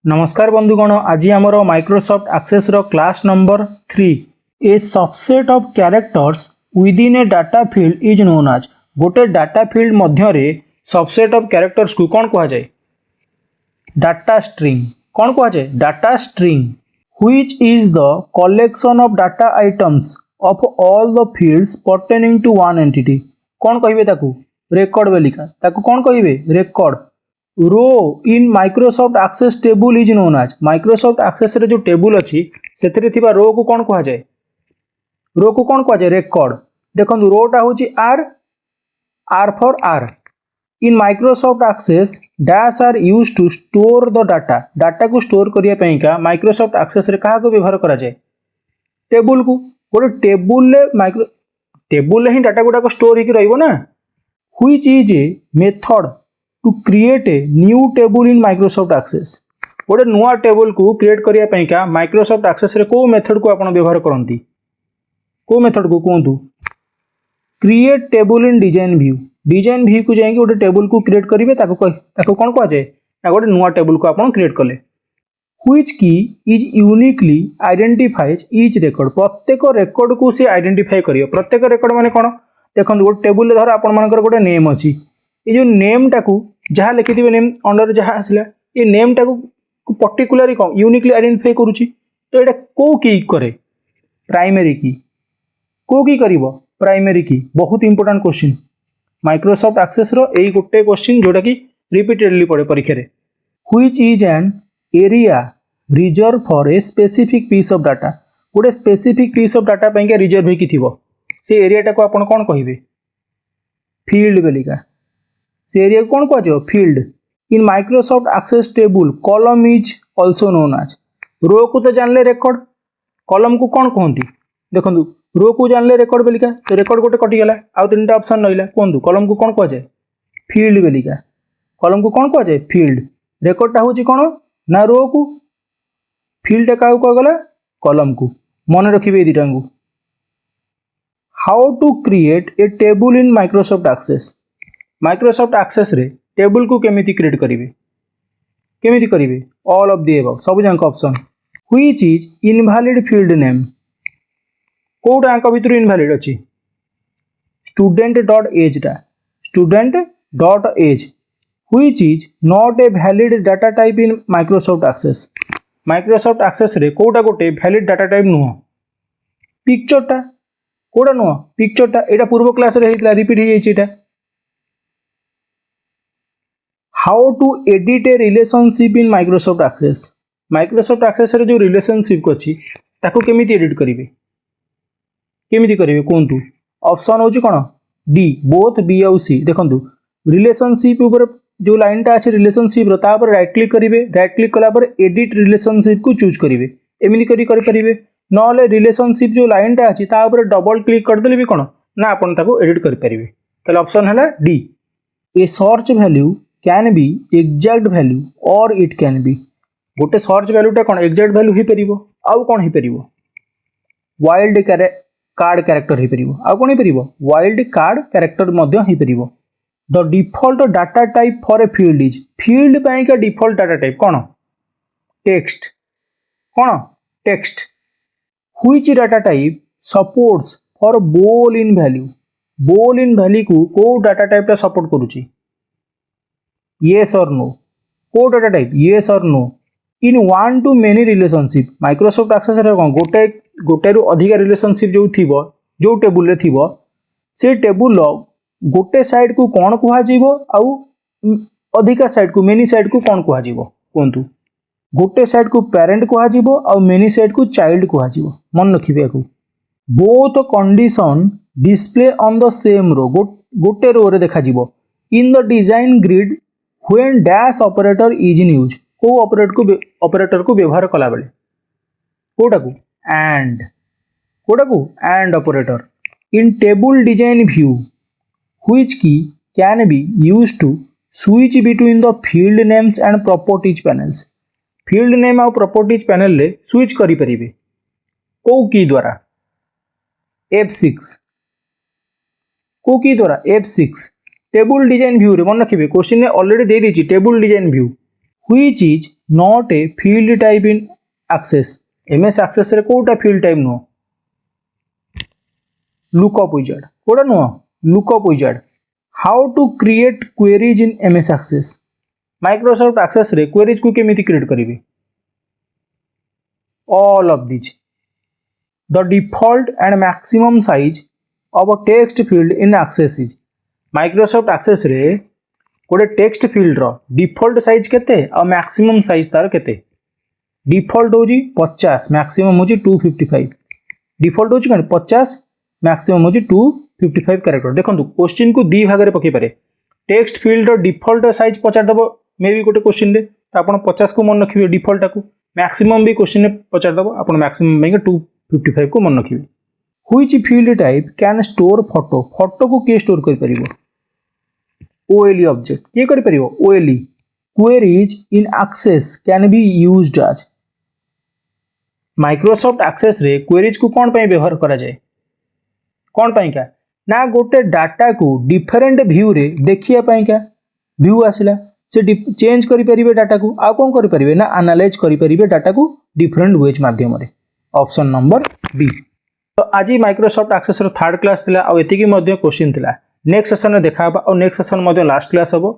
नमस्कार बंधुगण, आज आमर माइक्रोसॉफ्ट एक्सेस रो class number 3 a subset of characters within a data field is known आज। गोटे डाटा फील्ड मध्य रे सबसेट ऑफ कैरेक्टर्स को कौन कहा जाए? Data string. कौन कहा जाए? Data string. Which is the collection of data items of all the fields pertaining to one entity. कौन कहिबे ताकू? रेकॉर्ड बेलिका। ताकू कौन कहिबे? Record. Row in Microsoft Access table is known आज। माइक्रोसॉफ्ट एक्सेस रे जो टेबुल अच्छी से रो को कौन कहा जाए? रो को कौन कहा जाए? रेकॉर्ड। देखो रोटा हूँ R, R for R. In Microsoft Access dash are use to store the data. Data को स्टोर करने का माइक्रोसॉफ्ट एक्सेस रे क्या व्यवहार करा जाए? टेबुल को। गोटे टेबुल ही डाटा गुड़ाक स्टोर होकर रहिबो ना। Which is a method to create a new table in Microsoft Access. गोटे नुआ टेबुल को क्रिएट करने माइक्रोसॉफ्ट एक्सेस रे को मेथड को आपण व्यवहार करती? को मेथड को कहतु? क्रिएट टेबुल इन डिजाइन व्यू। डिजाइन व्यू को जाइए गोटे टेबुल को क्रिएट करेंगे, कौन कह जाए? गोटे नुआ टेबुल को आपण क्रिएट कले। व्हिच की is uniquely identifies etch record. प्रत्येक रेकॉर्ड को सी आइडेंटिफाई करियो। प्रत्येक रेकॉर्ड माने कौन? देखो गोटे टेबुल धर आपण मानकर गोटे नेम अच्छी, ये जो नेम टाकू जहाँ लिखिथे नेम अंडर जहाँ आसला ये नेम टाकू पर्टिकुलरली कौन यूनिकली आइडेंटिफाई करुच्ची। तो ये को की करे? प्राइमरी की। को की करिवो? प्राइमरी की। बहुत इंपोर्टेंट क्वेश्चन माइक्रोसॉफ्ट एक्सेस रो यही गोटे क्वेश्चन जोटा कि रिपीटेडली पड़े परीक्षा रे। Which is an area reserve for a specific piece of data. गोटे स्पेसिफिक पीस ऑफ डाटा पाइका रिजर्व होइकी थिबो, से एरिया को आपण कौन कहिबे? फील्ड बेलिका। से एरिया को कौन कह? Field. In Microsoft Access table column is also known as. Row को तो जानले रेकॉर्ड, कॉलम को कौन कहती? देखो रो को जानले रेकॉर्ड बेलिका, तो रेकॉर्ड गोटे कटिगला, आउ तीन ऑप्शन रहा। कहतु कॉलम को कौन कह जाए? फील्ड बेलिका। कॉलम को कौन कह जाए? फील्ड। रेकॉर्डटा हूँ कौन ना रो को, फील्ड क्या कहगला? कॉलम को। मन रखिए दुटा को। How to create a table in Microsoft Access. Microsoft access रे टेबुल को केमिति क्रिएट करिवे? केमिति करिवे? ऑल ऑफ द अबव, सब जांक option. Which is invalid field name. कोटा आंक भितर इनवैलिड अछि? स्टूडेंट डॉट एज टा। Student dot age. Which is not a valid data type in Microsoft Access. Microsoft access रे कोटा गोटे वैलिड डाटा टाइप नुह? पिक्चर टा। कोटा नुह? पिक्चर टा। एटा पूर्व क्लास रे हेतला, रिपीट हो जाइछि एटा। How to edit a relationship in Microsoft Access. Microsoft access रे जो रिलेशनशिप अच्छी ताको केमिति एडिट करिवे? केमिति करिवे कहतु? ऑप्शन होची कोन? डी, बोथ बी आउ सी। देखंतु रिलेशनशिप ऊपर जो लाइन टा अछि रिलेशनशिप रो तापर राइट क्लिक करिवे। राइट क्लिक कला पर एडिट रिलेशनशिप को चूज करिवे। एमिति करि परिवे। नले रिलेशनशिप जो लाइन टा अछि ता ऊपर डबल क्लिक कर देले भी कोन ना आपण ताको एडिट करि परिवे। तले ऑप्शन हला D. A search value can be exact value और इट कैन बी। गोटे सर्च वैल्यूटा कौन एक्जाक्ट वैल्यू हो पार आउ कौन हो पार? वाइल्ड कार्ड कैरेक्टर हो पार आउ कौन हो पार? वाइल्ड कार्ड कैरेक्टर हो पार। The default data type for a field is. Field का डिफॉल्ट डाटा टाइप कौन? टेक्स्ट। कौन? Text. Which data type supports for boolean value. Boolean value को डाटा टाइप सपोर्ट करुच्ची? Yes और no. को data type? Yes और no. In one to many relationship. Microsoft access रे कौन गोटे गोटे रु अधिक रिलेशनशिप जो थीबो, जो टेबुल रे थीबो, से टेबुल गोटे साइड को कौन कहा जीवो आउ अधिका साइड को मेनी साइड को कौन कहा जीवो कहतु? गोटे साइड को पेरेंट कहा जीवो आउ मेनी साइड को चाइल्ड कहा जीवो। मन रखिबे को। Both condition display on the same row. गोटे रो रे देखा जीवो। In the design grid when dash operator is in use. को ऑपरेटर को व्यवहार कला बेले कोटा को? एंड। कोटा को? And operator. In table design view which key can be use to switch between the field names and properties panels. Field name और प्रॉपर्टीज पैनल ले स्विच करि परिबे को की द्वारा? F6। को की द्वारा? F6। टेबुल डिजाइन व्यू रे मन रखिए क्वेश्चन ने ऑलरेडी दे दीची table design view. Which is not a field type in access MS access रे कोटा field type no lookup wizard कोटा no lookup wizard how to create queries in MS access Microsoft access रे queries को केमिति create करिवे all of this the default and maximum size of a text field in access is Microsoft access रे गोटे text field रो default size केते और maximum size तार केते डिफॉल्ट होजी 50 मैक्सिमम होजी 255 डिफॉल्ट होजी कन 50 मैक्सिमम होजी 255 कैरेक्टर देखंतु क्वेश्चन को दी भाग रे पके पारे टेक्स्ट फील्ड रो डिफॉल्ट साइज पचार दबो मे बी गोटे क्वेश्चन रे तो आपण 50 को मन रखिबे डिफॉल्ट को मैक्सिमम भी क्वेश्चन रे पचार दबो आपण मैक्सिमम में 255 को मन रखिबे which field type can store photo photo को के स्टोर कर परिबो OLE ऑब्जेक्ट के करि परिबो OLE queries in access can be used as Microsoft access रे क्वेरीज को कौन पई व्यवहार करा जाए कौन पई का ना गोटे डाटा को डिफरेंट व्यू रे देखिया पई का व्यू आसिला से चेंज करि परिबे डाटा को आ कोन करि परिबे ना एनालाइज करि परिबे डाटा को डिफरेंट वेज माध्यम रे ऑप्शन नंबर बी तो आज माइक्रोसॉफ्ट एक्सेस रो थर्ड क्लास थिला आ एतिकी मध्ये क्वेश्चन थिला नेक्स्ट सेशन में देखा और नेक्स्ट सेशन मध्ये लास्ट क्लास हबो